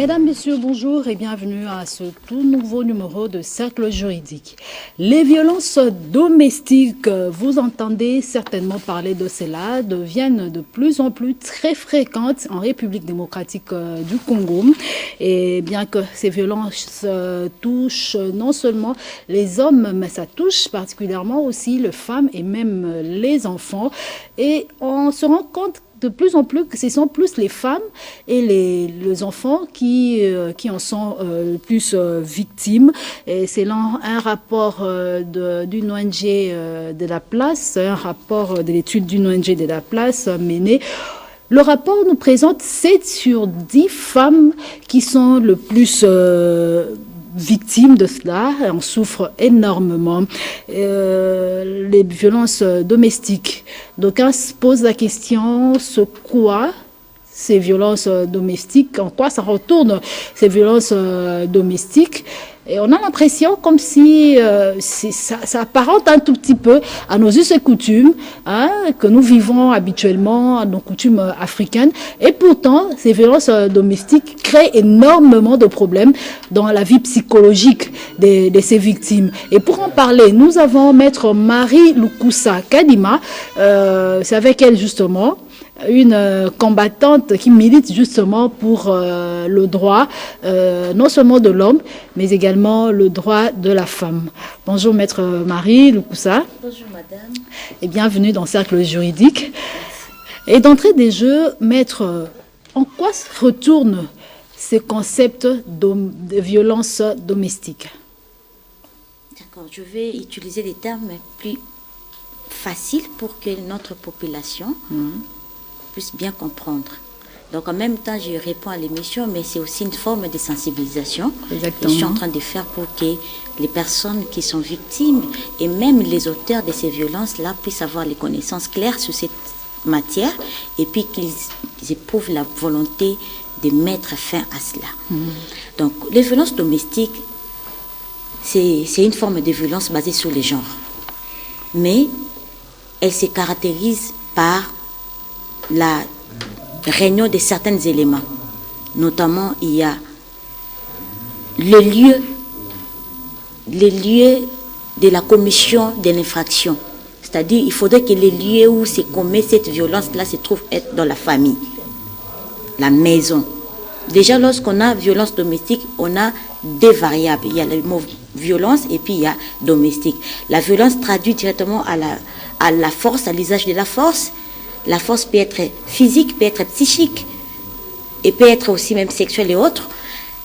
Mesdames, Messieurs, bonjour et bienvenue à ce tout nouveau numéro de Cercle Juridique. Les violences domestiques, vous entendez certainement parler de cela, deviennent de plus en plus très fréquentes en République démocratique du Congo. Et bien que ces violences touchent non seulement les hommes, mais ça touche particulièrement aussi les femmes et même les enfants. Et on se rend compte de plus en plus que ce sont plus les femmes et les enfants qui en sont le plus victimes. Et c'est un rapport d'une ONG de la place, un rapport de l'étude d'une ONG de la place menée. Le rapport nous présente 7 sur 10 femmes qui sont le plus victimes de cela, on souffre énormément. Les violences domestiques. D'aucuns se posent la question, c'est quoi ces violences domestiques, en quoi ça retourne ces violences domestiques. Et on a l'impression comme si ça apparente un tout petit peu à nos us et coutumes, hein, que nous vivons habituellement, à nos coutumes africaines. Et pourtant, ces violences domestiques créent énormément de problèmes dans la vie psychologique de ces victimes. Et pour en parler, nous avons Maître Marie Lukusa Kadima. C'est avec elle justement, une combattante qui milite justement pour le droit, non seulement de l'homme, mais également le droit de la femme. Bonjour Maître Marie Lukusa. Bonjour Madame. Et bienvenue dans Cercle Juridique. Et d'entrée des jeux, Maître, en quoi se retournent ces concepts de violence domestique? D'accord, je vais utiliser des termes plus faciles pour que notre population puisse bien comprendre. Donc en même temps, je réponds à l'émission, mais c'est aussi une forme de sensibilisation Exactement. que je suis en train de faire pour que les personnes qui sont victimes et même les auteurs de ces violences-là puissent avoir les connaissances claires sur cette matière et puis qu'ils éprouvent la volonté de mettre fin à cela. Donc les violences domestiques, c'est une forme de violence basée sur les genres. Mais elle se caractérise par la réunion de certains éléments. Notamment, il y a le lieu de la commission de l'infraction. C'est-à-dire, il faudrait que les lieux où se commet cette violence-là se trouvent être dans la famille, la maison. Déjà, lorsqu'on a violence domestique, on a deux variables. Il y a le mot violence et puis il y a domestique. La violence traduit directement à la force, à l'usage de la force. La force peut être physique, peut être psychique, et peut être aussi même sexuelle et autres.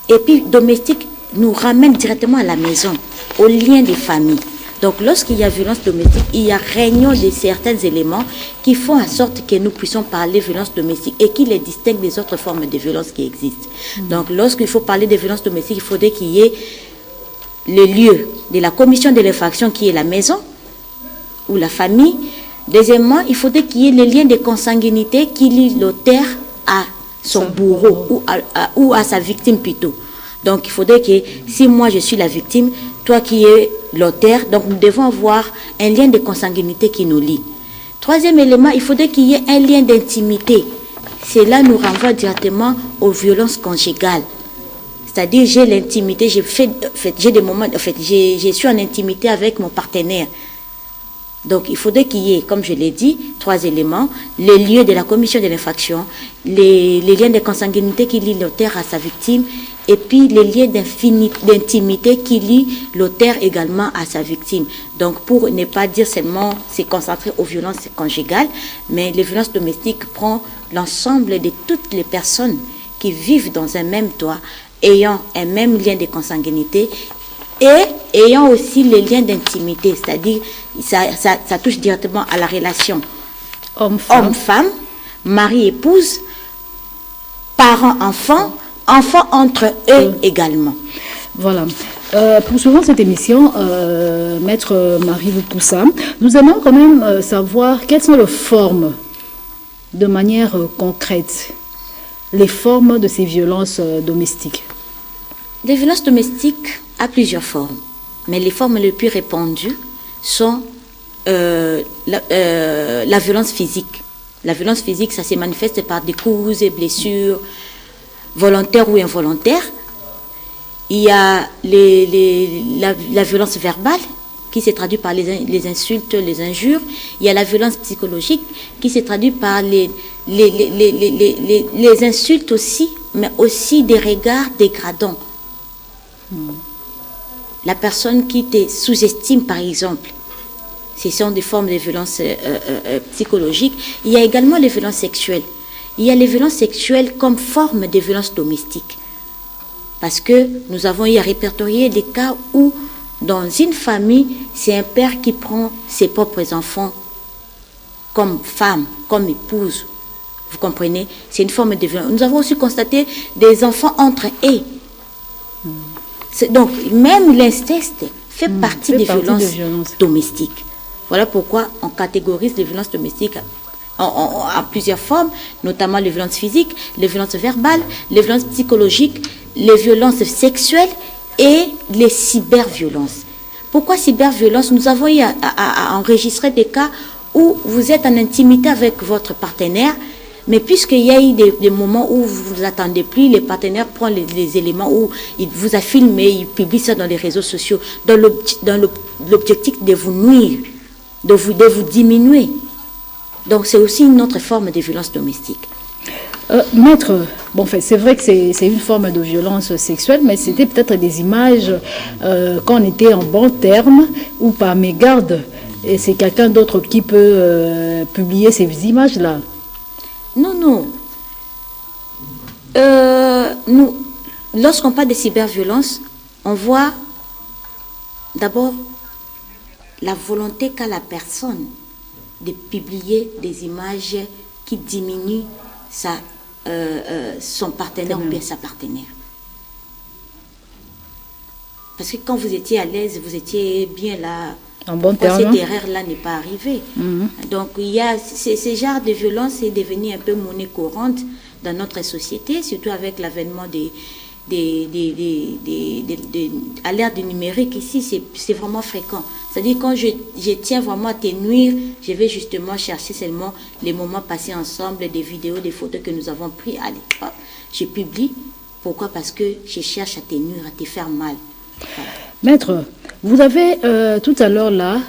Et puis domestique nous ramène directement à la maison, au lien des familles. Donc lorsqu'il y a violence domestique, il y a réunion de certains éléments qui font en sorte que nous puissions parler de violence domestique et qui les distinguent des autres formes de violence qui existent. Donc lorsqu'il faut parler de violence domestique, il faudrait qu'il y ait le lieu de la commission de l'infraction qui est la maison ou la famille. Deuxièmement, il faudrait qu'il y ait les liens de consanguinité qui lient l'auteur à son bourreau ou à sa victime plutôt. Donc il faudrait que si moi je suis la victime, toi qui es l'auteur, donc nous devons avoir un lien de consanguinité qui nous lie. Troisième élément, il faudrait qu'il y ait un lien d'intimité. Cela nous renvoie directement aux violences conjugales. C'est-à-dire j'ai l'intimité, j'ai des moments, en fait, je suis en intimité avec mon partenaire. Donc, il faudrait qu'il y ait, comme je l'ai dit, 3 éléments. Les lieux de la commission de l'infraction, les liens de consanguinité qui lient l'auteur à sa victime, et puis les liens d'intimité qui lient l'auteur également à sa victime. Donc, pour ne pas dire seulement se concentrer aux violences conjugales, mais les violences domestiques prennent l'ensemble de toutes les personnes qui vivent dans un même toit, ayant un même lien de consanguinité, et ayant aussi les liens d'intimité, c'est-à-dire ça touche directement à la relation homme-femme, mari-épouse, parents-enfants, enfants entre eux également. Voilà. Poursuivant cette émission, Maître Marie Lukusa, nous aimons quand même savoir quelles sont les formes, de manière concrète, les formes de ces violences domestiques. Les violences domestiques à plusieurs formes, mais les formes les plus répandues sont la violence physique. La violence physique, ça se manifeste par des coups et blessures, volontaire ou involontaire. Il y a la violence verbale qui se traduit par les insultes, les injures. Il y a la violence psychologique qui se traduit par les insultes aussi, mais aussi des regards dégradants. La personne qui te sous-estime, par exemple, ce sont des formes de violence psychologique. Il y a également les violences sexuelles. Il y a les violences sexuelles comme forme de violence domestique. Parce que nous avons eu à répertorier des cas où, dans une famille, c'est un père qui prend ses propres enfants comme femme, comme épouse. Vous comprenez? C'est une forme de violence. Nous avons aussi constaté des enfants entre eux. Donc, même l'inceste fait partie des violences domestiques. Voilà pourquoi on catégorise les violences domestiques en plusieurs formes, notamment les violences physiques, les violences verbales, les violences psychologiques, les violences sexuelles et les cyberviolences. Pourquoi cyberviolence? Nous avons eu à enregistrer des cas où vous êtes en intimité avec votre partenaire, mais puisqu'il y a eu des moments où vous ne vous attendez plus, les partenaires prennent les éléments où il vous a filmé, ils publient ça dans les réseaux sociaux, dans l'objectif de vous nuire, de vous diminuer. Donc c'est aussi une autre forme de violence domestique. Maître, bon, c'est vrai que c'est une forme de violence sexuelle, mais c'était peut-être des images quand on était en bon terme ou par mégarde. Et c'est quelqu'un d'autre qui peut publier ces images-là. Non. Lorsqu'on parle de cyberviolence, on voit d'abord la volonté qu'a la personne de publier des images qui diminuent son partenaire ou bien sa partenaire. Parce que quand vous étiez à l'aise, vous étiez bien là. En bon terme. Cette erreur-là n'est pas arrivée. Donc, ce genre de violence est devenu un peu monnaie courante dans notre société, surtout avec l'avènement à l'ère du numérique. Ici, c'est vraiment fréquent. C'est-à-dire, quand je tiens vraiment à te nuire, je vais justement chercher seulement les moments passés ensemble, des vidéos, des photos que nous avons prises à l'époque. Je publie. Pourquoi? Parce que je cherche à te nuire, à te faire mal. Voilà. Maître, vous avez tout à l'heure là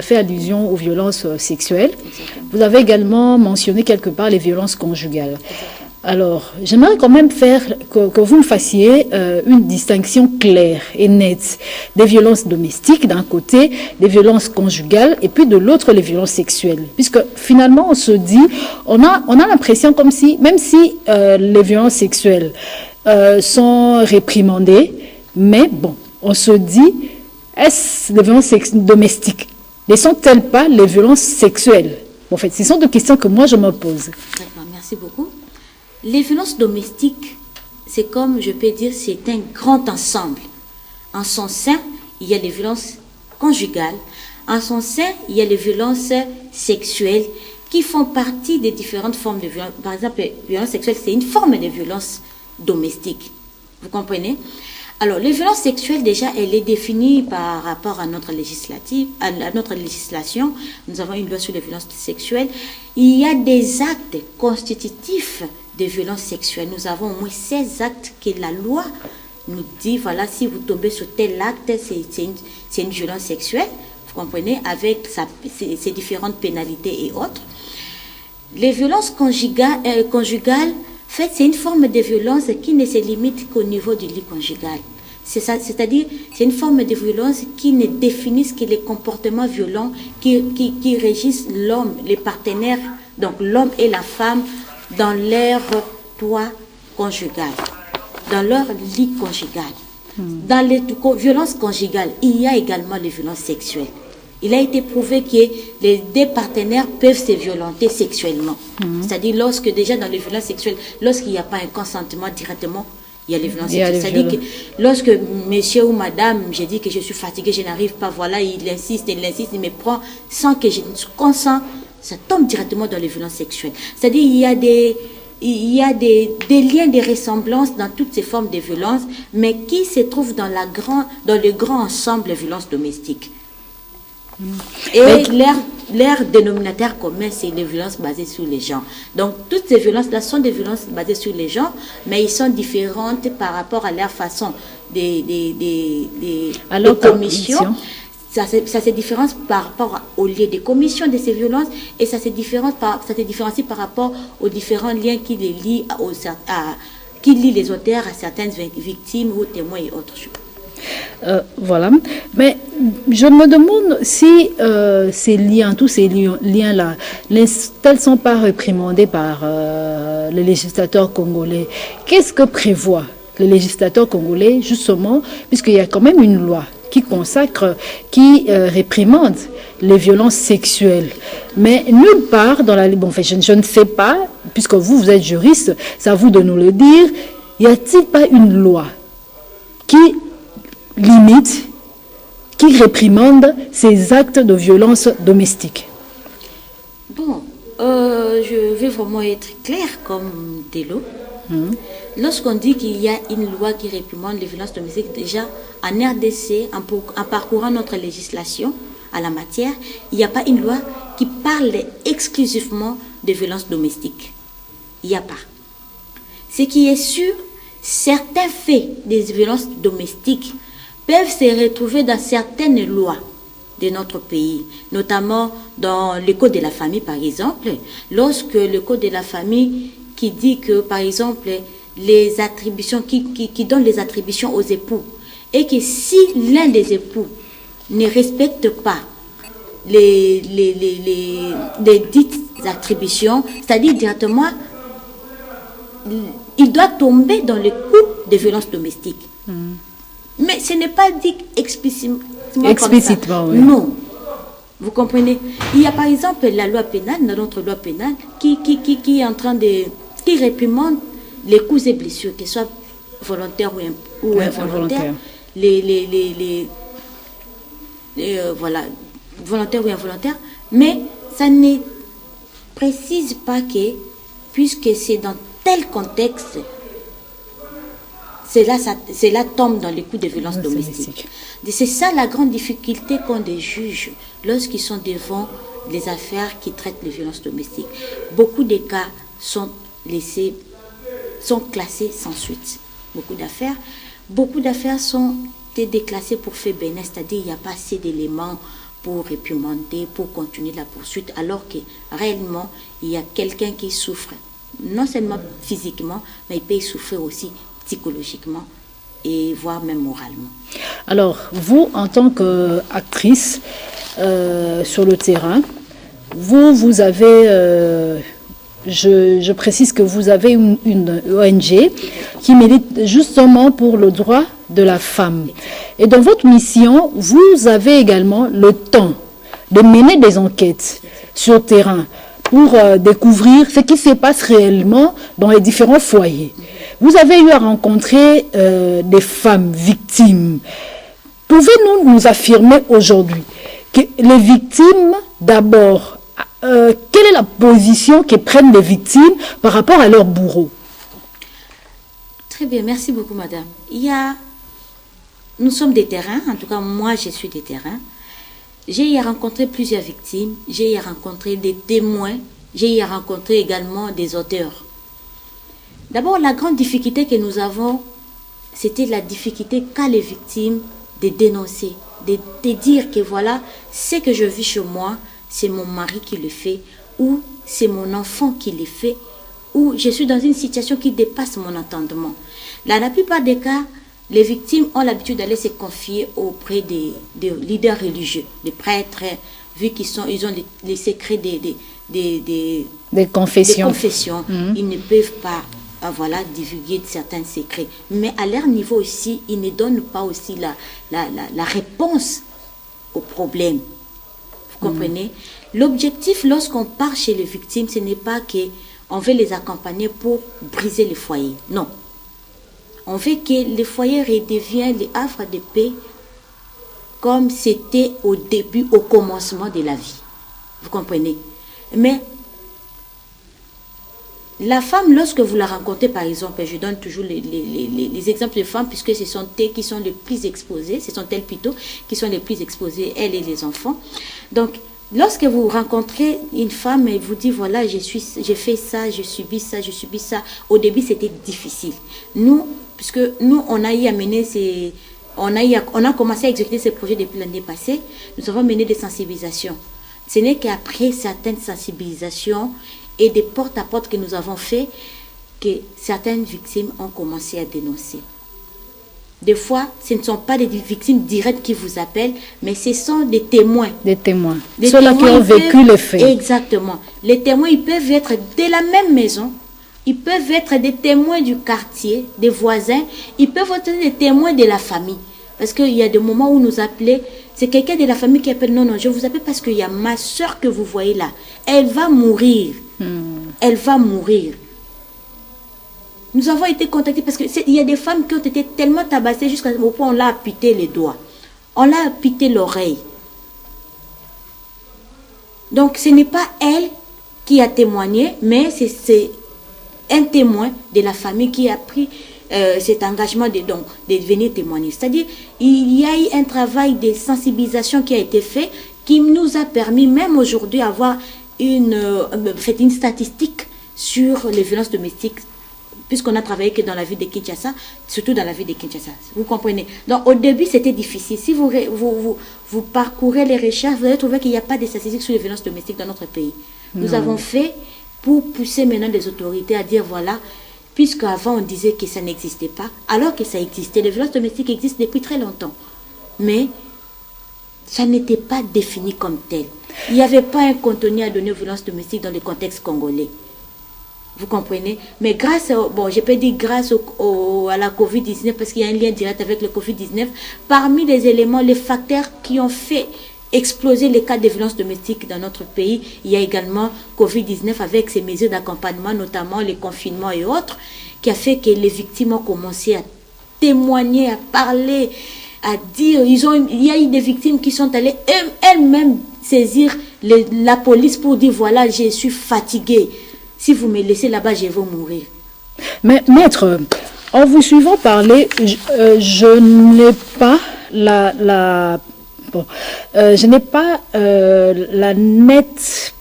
fait allusion aux violences sexuelles. Exactement. Vous avez également mentionné quelque part les violences conjugales. Exactement. Alors, j'aimerais quand même que vous me fassiez une distinction claire et nette des violences domestiques d'un côté, des violences conjugales et puis de l'autre les violences sexuelles. Puisque finalement on se dit, on a l'impression comme si, même si les violences sexuelles sont réprimandées, mais bon, on se dit, est-ce les violences domestiques? Ne sont-elles pas les violences sexuelles? En fait, ce sont deux questions que moi je me pose. D'accord, merci beaucoup. Les violences domestiques, c'est comme je peux dire, c'est un grand ensemble. En son sein, il y a les violences conjugales. En son sein, il y a les violences sexuelles qui font partie des différentes formes de violence. Par exemple, la violence sexuelle, c'est une forme de violence domestique. Vous comprenez? Alors, les violences sexuelles, déjà, elle est définie par rapport à notre législation. Nous avons une loi sur les violences sexuelles. Il y a des actes constitutifs de violences sexuelles. Nous avons au moins 16 actes que la loi nous dit, voilà, si vous tombez sur tel acte, c'est une violence sexuelle. Vous comprenez? Avec ses différentes pénalités et autres. Les violences conjugales, en fait, c'est une forme de violence qui ne se limite qu'au niveau du lit conjugal. C'est-à-dire, c'est une forme de violence qui ne définit que les comportements violents qui régissent l'homme, les partenaires, donc l'homme et la femme, dans leur toit conjugal, dans leur lit conjugal. Dans les violences conjugales, il y a également les violences sexuelles. Il a été prouvé que les deux partenaires peuvent se violenter sexuellement. C'est-à-dire, lorsque déjà dans les violences sexuelles, lorsqu'il n'y a pas un consentement directement, il y a les violences sexuelles. C'est-à-dire que lorsque monsieur ou madame, je dis que je suis fatiguée, je n'arrive pas, voilà, il insiste, il me prend sans que je ne consente, ça tombe directement dans les violences sexuelles. C'est-à-dire, il y a des liens de ressemblance dans toutes ces formes de violence, mais qui se trouvent dans le grand ensemble des violences domestiques. Et leur dénominateur commun, c'est les violences basées sur les genres. Donc, toutes ces violences-là sont des violences basées sur les genres, mais ils sont différentes par rapport à leur façon des commissions. Ça se différencie par rapport au lieu de commission de ces violences et ça se différencie par rapport aux différents liens qui les lient qui lient les auteurs à certaines victimes ou témoins et autres choses. Voilà. Mais je me demande si tous ces liens-là, tels ne sont pas réprimandés par le législateur congolais. Qu'est-ce que prévoit le législateur congolais, justement, puisqu'il y a quand même une loi qui consacre, qui réprimande les violences sexuelles. Mais nulle part dans la... Bon, enfin, je ne sais pas, puisque vous êtes juriste, c'est à vous de nous le dire, y a-t-il pas une loi qui limite, qui réprimande ces actes de violence domestique? Bon, je vais vraiment être claire comme Télo. Lorsqu'on dit qu'il y a une loi qui réprimande les violences domestiques, déjà en RDC, en parcourant notre législation à la matière, il n'y a pas une loi qui parle exclusivement de violences domestiques. Il n'y a pas. Ce qui est sûr, certains faits des violences domestiques peuvent se retrouver dans certaines lois de notre pays, notamment dans le Code de la famille, par exemple, lorsque le Code de la famille qui dit que, par exemple, les attributions, qui donne les attributions aux époux, et que si l'un des époux ne respecte pas les dites attributions, c'est-à-dire directement, il doit tomber dans le coup de violences domestiques. Mais ce n'est pas dit explicitement comme ça. Oui. Non. Vous comprenez? Il y a par exemple la loi pénale, notre loi pénale, qui est en train de... qui réprimande les coups et blessures, qu'ils soient volontaires ou involontaires. Voilà, volontaires ou involontaires. Mais ça ne précise pas que, puisque c'est dans tel contexte, cela tombe dans les coups de violence domestique. C'est ça la grande difficulté qu'ont des juges lorsqu'ils sont devant les affaires qui traitent les violences domestiques. Beaucoup de cas sont classés sans suite. Beaucoup d'affaires sont déclassées pour fait bénin, c'est-à-dire il n'y a pas assez d'éléments pour réprimander, pour continuer la poursuite, alors que réellement il y a quelqu'un qui souffre, non seulement physiquement, mais il peut souffrir aussi psychologiquement et voire même moralement. Alors, vous, en tant qu'actrice sur le terrain, vous avez, je précise que vous avez une ONG qui milite justement pour le droit de la femme. Et dans votre mission, vous avez également le temps de mener des enquêtes sur le terrain pour découvrir ce qui se passe réellement dans les différents foyers. Vous avez eu à rencontrer des femmes victimes. Pouvez-vous nous affirmer aujourd'hui que les victimes, d'abord, quelle est la position que prennent les victimes par rapport à leur bourreau? Très bien, merci beaucoup, madame. Nous sommes des terrains, en tout cas, moi, je suis des terrains. J'ai y rencontré plusieurs victimes, j'ai y rencontré des témoins, j'ai y rencontré également des auteurs. D'abord, la grande difficulté que nous avons, c'était la difficulté qu'a les victimes de dénoncer, de dire que voilà, ce que je vis chez moi, c'est mon mari qui le fait, ou c'est mon enfant qui le fait, ou je suis dans une situation qui dépasse mon entendement. Là, la plupart des cas, les victimes ont l'habitude d'aller se confier auprès des leaders religieux, des prêtres, vu qu'ils ont les secrets des confessions. Ils ne peuvent pas divulguer certains secrets. Mais à leur niveau aussi, ils ne donnent pas aussi la réponse au problème. Vous comprenez? L'objectif, lorsqu'on part chez les victimes, ce n'est pas qu'on veut les accompagner pour briser les foyers. Non. On veut que les foyers redeviennent les havres de paix comme c'était au début, au commencement de la vie. Vous comprenez? Mais La femme, lorsque vous la rencontrez, par exemple, et je donne toujours les exemples de femmes, puisque ce sont elles qui sont les plus exposées, ce sont elles plutôt qui sont les plus exposées, elles et les enfants. Donc, lorsque vous rencontrez une femme et vous dites, voilà, j'ai fait ça, je subis ça, au début, c'était difficile. Nous, puisque nous, on a eu à mener on a commencé à exécuter ces projets depuis l'année passée, nous avons mené des sensibilisations. Ce n'est qu'après certaines sensibilisations et des porte-à-porte que nous avons fait que certaines victimes ont commencé à dénoncer. Des fois, ce ne sont pas des victimes directes qui vous appellent, mais ce sont des témoins. Des témoins. Ceux-là qui ont vécu les faits. Exactement. Les témoins, ils peuvent être de la même maison, ils peuvent être des témoins du quartier, des voisins, ils peuvent être des témoins de la famille. Parce qu'il y a des moments où nous appelons, c'est quelqu'un de la famille qui appelle, non, je vous appelle parce qu'il y a ma soeur que vous voyez là. Elle va mourir. Elle va mourir. Nous avons été contactés parce qu'il y a des femmes qui ont été tellement tabassées jusqu'à au point où on l'a amputé les doigts. On l'a amputé l'oreille. Donc ce n'est pas elle qui a témoigné, mais c'est un témoin de la famille qui a pris cet engagement de venir témoigner. C'est-à-dire, il y a eu un travail de sensibilisation qui a été fait, qui nous a permis, même aujourd'hui, d'avoir une statistique sur les violences domestiques, puisqu'on a travaillé que dans la ville de Kinshasa, surtout dans la ville de Kinshasa. Vous comprenez? Donc, au début, c'était difficile. Si vous parcourez les recherches, vous allez trouver qu'il n'y a pas de statistiques sur les violences domestiques dans notre pays. Nous avons fait pour pousser maintenant les autorités à dire, voilà, puisque avant on disait que ça n'existait pas, alors que ça existait. Les violences domestiques existent depuis très longtemps. Mais ça n'était pas défini comme tel. Il n'y avait pas un contenu à donner aux violences domestiques dans le contexte congolais. Vous comprenez? Mais grâce à la Covid-19, parce qu'il y a un lien direct avec le Covid-19, parmi les éléments, les facteurs qui ont fait exploser les cas de violences domestiques dans notre pays, il y a également Covid-19 avec ses mesures d'accompagnement, notamment les confinements et autres, qui a fait que les victimes ont commencé à témoigner, à parler, à dire. Il y a eu des victimes qui sont allées elles-mêmes saisir la police pour dire, voilà, je suis fatiguée. Si vous me laissez là-bas, je vais mourir. Mais maître, en vous suivant parler, je n'ai pas je n'ai pas la nette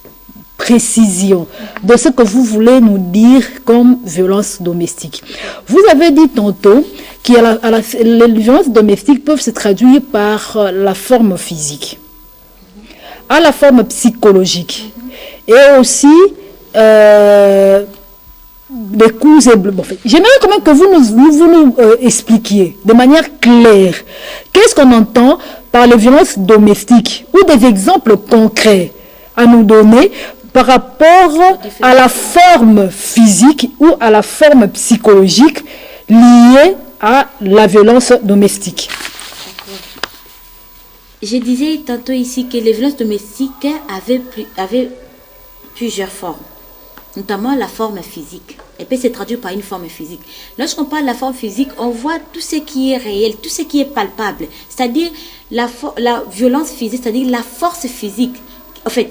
précision de ce que vous voulez nous dire comme violence domestique. Vous avez dit tantôt que les violences domestiques peuvent se traduire par la forme physique, à la forme psychologique et aussi des coups et bleus. Bon, j'aimerais quand même que vous nous expliquiez de manière claire qu'est-ce qu'on entend par les violences domestiques ou des exemples concrets à nous donner par rapport à la forme physique ou à la forme psychologique liée à la violence domestique. Je disais tantôt ici que les violences domestiques avaient plusieurs formes, notamment la forme physique. Elle peut se traduire par une forme physique. Lorsqu'on parle de la forme physique, on voit tout ce qui est réel, tout ce qui est palpable. C'est-à-dire la violence physique, c'est-à-dire la force physique. En fait,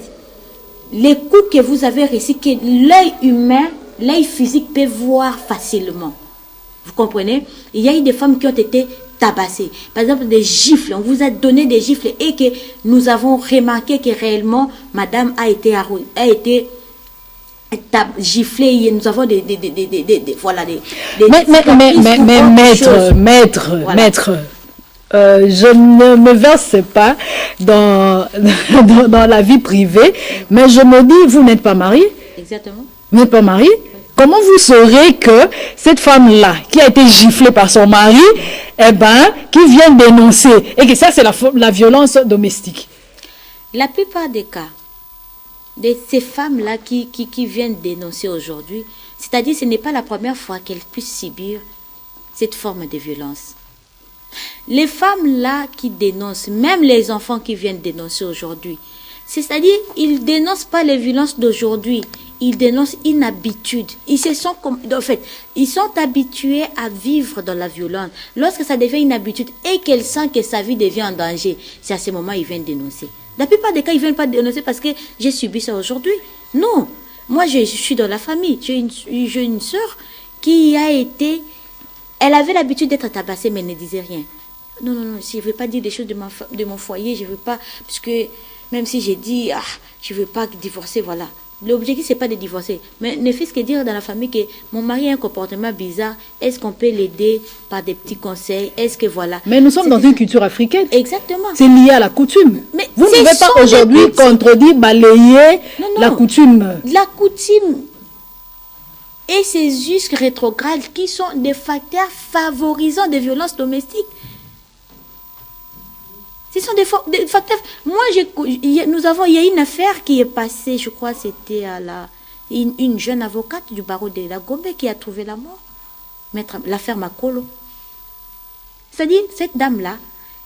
les coups que vous avez reçus, que l'œil humain, l'œil physique peut voir facilement. Vous comprenez? Il y a eu des femmes qui ont été tabassées. Par exemple, des gifles. On vous a donné des gifles et que nous avons remarqué que réellement, madame a été giflé, et nous avons des maître, je ne me verse pas dans la vie privée, mais je me dis, vous n'êtes pas marié? Exactement. Vous n'êtes pas marié? Comment vous saurez que cette femme-là, qui a été giflée par son mari, qui vient dénoncer, et que ça c'est la violence domestique? La plupart des cas de ces femmes-là qui viennent dénoncer aujourd'hui, c'est-à-dire ce n'est pas la première fois qu'elles puissent subir cette forme de violence. Les femmes-là qui dénoncent, même les enfants qui viennent dénoncer aujourd'hui, c'est-à-dire ils ne dénoncent pas les violences d'aujourd'hui, ils dénoncent une habitude. Ils sont habitués à vivre dans la violence. Lorsque ça devient une habitude et qu'elles sentent que sa vie devient en danger, c'est à ce moment qu'ils viennent dénoncer. La plupart des cas, ils ne viennent pas dénoncer parce que j'ai subi ça aujourd'hui. Non. Moi, je suis dans la famille. J'ai une sœur qui a été... Elle avait l'habitude d'être tabassée, mais elle ne disait rien. Non, je ne veux pas dire des choses de mon foyer, je ne veux pas... Puisque même si j'ai dit, je ne veux pas divorcer, voilà. L'objectif, ce n'est pas de divorcer. Mais ne fût-ce que dire dans la famille que mon mari a un comportement bizarre, est-ce qu'on peut l'aider par des petits conseils? Est-ce que voilà... Mais nous sommes dans une culture africaine. Exactement. C'est lié à la coutume. Mais vous ne pouvez pas aujourd'hui contredire, balayer la coutume. La coutume et ces us rétrogrades qui sont des facteurs favorisant des violences domestiques. Ce sont des facteurs... Moi, il y a une affaire qui est passée, je crois, c'était à une jeune avocate du barreau de la Gombe qui a trouvé la mort. L'affaire Makolo. C'est-à-dire, cette dame-là,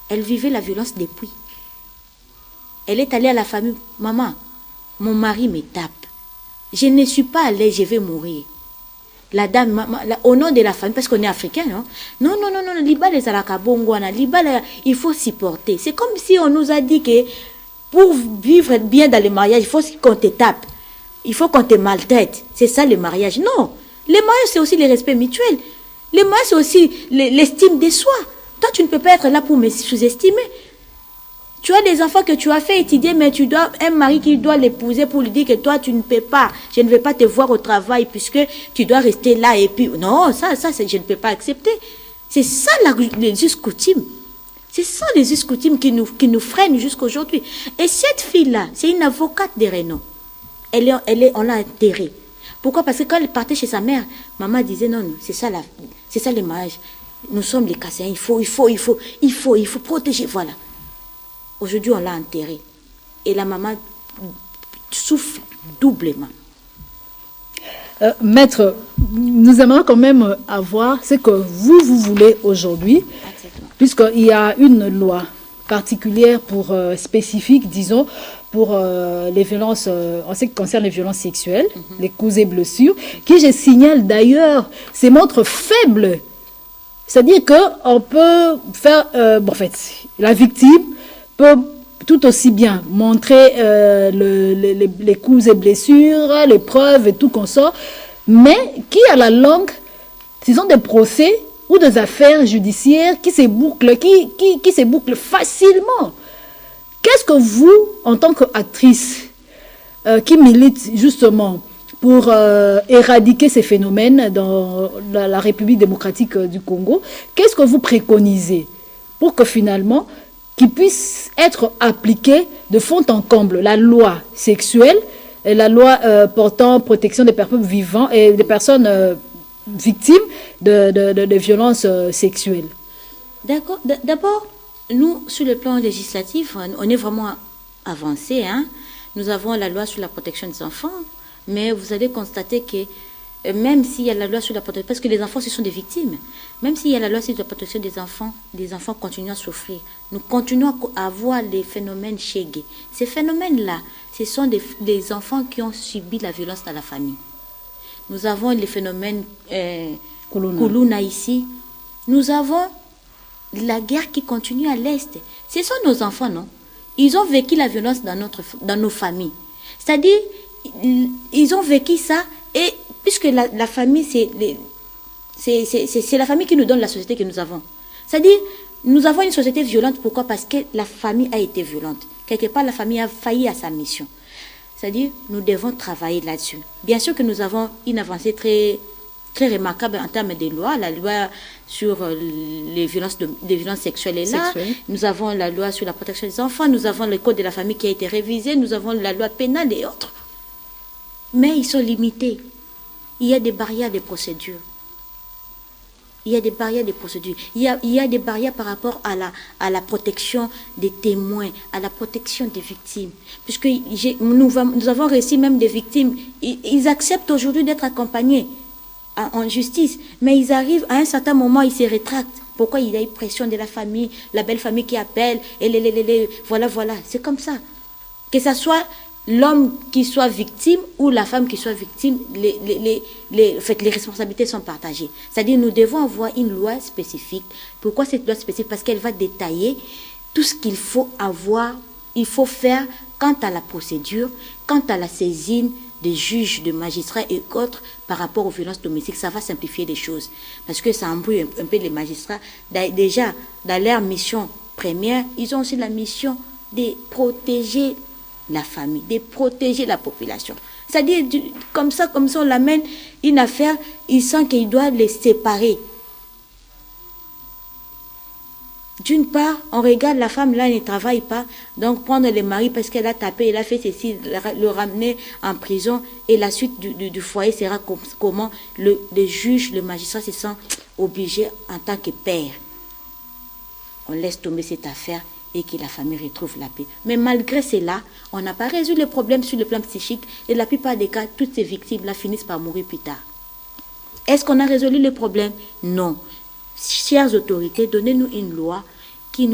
elle vivait la violence depuis. Elle est allée à la famille. Maman, mon mari me tape. Je ne suis pas allée, je vais mourir. La dame, au nom de la famille, parce qu'on est africain, non, Liba les alakabongwana, Liba, il faut supporter. C'est comme si on nous a dit que pour vivre bien dans le mariage, il faut qu'on te tape, il faut qu'on te maltraite. C'est ça le mariage. Non, le mariage c'est aussi le respect mutuel. Le mariage c'est aussi l'estime de soi. Toi, tu ne peux pas être là pour me sous-estimer. Tu as des enfants que tu as fait étudier, mais tu dois un mari qui doit l'épouser pour lui dire que toi, tu ne peux pas. Je ne vais pas te voir au travail puisque tu dois rester là. Et puis, non, ça je ne peux pas accepter. C'est ça les us coutumes. C'est ça les us coutumes qui nous freinent jusqu'à aujourd'hui. Et cette fille-là, c'est une avocate de renom. On l'a enterrée. Pourquoi? Parce que quand elle partait chez sa mère, maman disait non, c'est ça le mariage. Nous sommes les Kasséens, il faut protéger, voilà. Aujourd'hui, on l'a enterré. Et la maman souffre doublement. Maître, nous aimerions quand même avoir ce que vous voulez aujourd'hui, puisqu'il y a une loi particulière spécifique, disons, pour les violences, en ce qui concerne les violences sexuelles, les causes et blessures, qui, je signale d'ailleurs, se montre faible. C'est-à-dire qu'on peut faire, en fait, la victime peut tout aussi bien montrer les coups et blessures, les preuves et tout qu'on sort, mais qui à la longue, ce sont des procès ou des affaires judiciaires qui se bouclent, qui se bouclent facilement. Qu'est-ce que vous, en tant qu'actrice, qui milite justement pour éradiquer ces phénomènes dans la République démocratique du Congo, qu'est-ce que vous préconisez pour que finalement qui puisse être appliquée de fond en comble, la loi sexuelle et la loi portant protection des personnes vivantes et des personnes victimes de violences sexuelles? D'accord. D'abord, nous, sur le plan législatif, on est vraiment avancé. Nous avons la loi sur la protection des enfants, mais vous allez constater que même s'il y a la loi sur la protection, parce que les enfants, ce sont des victimes, même s'il y a la loi sur la protection des enfants continuent à souffrir. Nous continuons à voir les phénomènes chégués. Ces phénomènes-là, ce sont des enfants qui ont subi la violence dans la famille. Nous avons les phénomènes Kuluna ici. Nous avons la guerre qui continue à l'Est. Ce sont nos enfants, non? Ils ont vécu la violence dans nos familles. C'est-à-dire, ils ont vécu ça et puisque la famille, c'est la famille qui nous donne la société que nous avons. C'est-à-dire, nous avons une société violente. Pourquoi? Parce que la famille a été violente. Quelque part, la famille a failli à sa mission. C'est-à-dire, nous devons travailler là-dessus. Bien sûr que nous avons une avancée très, très remarquable en termes de loi. La loi sur les violences sexuelles est là. Nous avons la loi sur la protection des enfants. Nous avons le code de la famille qui a été révisé. Nous avons la loi pénale et autres. Mais ils sont limités. Il y a des barrières de procédure. Il y a des barrières par rapport à la protection des témoins, à la protection des victimes. Puisque nous avons réussi même des victimes. Ils acceptent aujourd'hui d'être accompagnés en justice. Mais ils arrivent à un certain moment, ils se rétractent. Pourquoi? Il y a une pression de la famille, la belle famille qui appelle. Et voilà. C'est comme ça. Que ça soit l'homme qui soit victime ou la femme qui soit victime, les responsabilités sont partagées. C'est-à-dire nous devons avoir une loi spécifique. Pourquoi cette loi spécifique? Parce qu'elle va détailler tout ce qu'il faut avoir, il faut faire quant à la procédure, quant à la saisine des juges, de magistrats et autres par rapport aux violences domestiques, ça va simplifier les choses. Parce que ça embrouille un peu les magistrats. Déjà, dans leur mission première, ils ont aussi la mission de protéger la famille, de protéger la population. C'est-à-dire, comme ça, on l'amène une affaire, il sent qu'il doit les séparer. D'une part, on regarde la femme, là, elle ne travaille pas, donc prendre le mari parce qu'elle a tapé, elle a fait ceci, le ramener en prison, et la suite du foyer sera comment le juge, le magistrat se sent obligé en tant que père. On laisse tomber cette affaire et que la famille retrouve la paix. Mais malgré cela, on n'a pas résolu le problème sur le plan psychique, et la plupart des cas, toutes ces victimes-là finissent par mourir plus tard. Est-ce qu'on a résolu le problème? Non. Chères autorités, donnez-nous une loi qui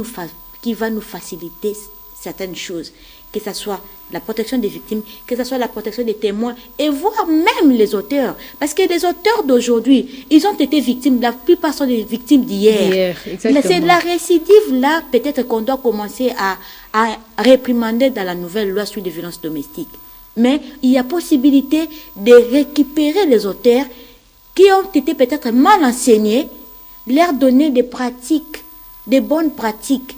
va nous faciliter certaines choses, que ce soit la protection des victimes, que ce soit la protection des témoins, et voire même les auteurs. Parce que les auteurs d'aujourd'hui, ils ont été victimes, la plupart sont des victimes d'hier. Mais c'est la récidive là, peut-être qu'on doit commencer à réprimander dans la nouvelle loi sur les violences domestiques. Mais il y a possibilité de récupérer les auteurs qui ont été peut-être mal enseignés, leur donner des pratiques, des bonnes pratiques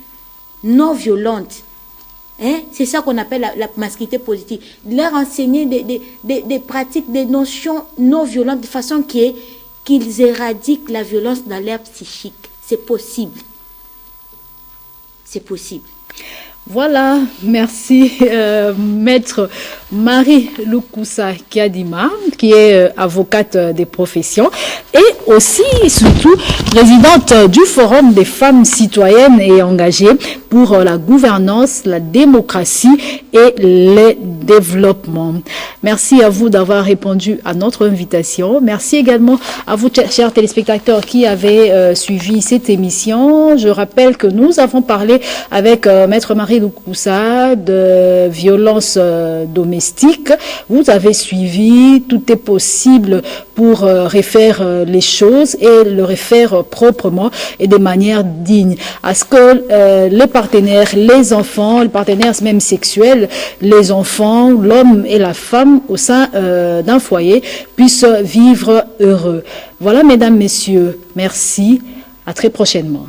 non violentes. C'est ça qu'on appelle la masculinité positive. Leur enseigner des pratiques, des notions non violentes de façon qu'ils éradiquent la violence dans leur psychique. C'est possible. C'est possible. Voilà, merci maître Marie Lukusa Kiadima, qui est avocate des professions et aussi, surtout, présidente du Forum des femmes citoyennes et engagées pour la gouvernance, la démocratie et le développement. Merci à vous d'avoir répondu à notre invitation. Merci également à vous, chers téléspectateurs, qui avez suivi cette émission. Je rappelle que nous avons parlé avec maître Marie Lukusa de violence domestique. Vous avez suivi, tout est possible pour refaire les choses et le refaire proprement et de manière digne. À ce que les partenaires, les enfants, les partenaires même sexuels, les enfants, l'homme et la femme au sein d'un foyer puissent vivre heureux. Voilà, mesdames, messieurs, merci. À très prochainement.